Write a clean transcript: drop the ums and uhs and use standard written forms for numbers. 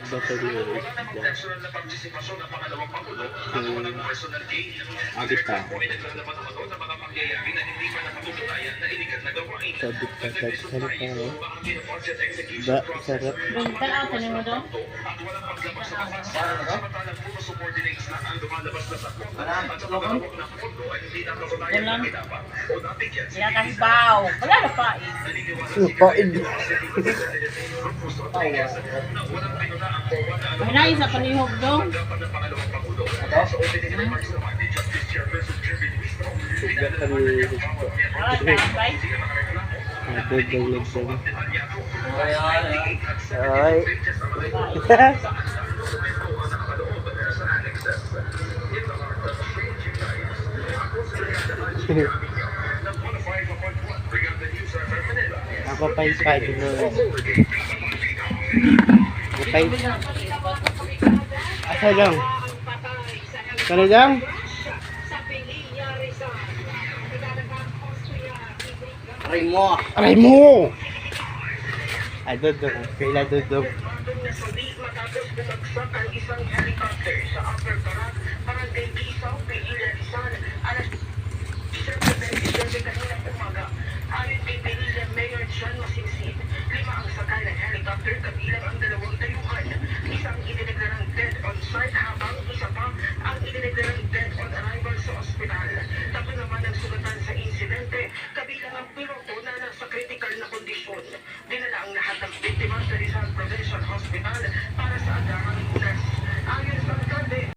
Batalyon. Agit pa. Sabit pa. Sarap pa. Ba, sarap. Bentar ako tanin mo daw. Ulam. Kaya kahibaw. Wala na pa eh. Lupain. Mahinayin sa panihog daw. Sugat kami. Alright, bye. Dagdag. Ay. Ako pa yung Spider-Man. Okay. Asa lang? Sana lang? Aray mo! Aray mo! Ay, dudong. Kaila dudong. Barangay Isaw, Pilipinas, Alas 7:27 kanina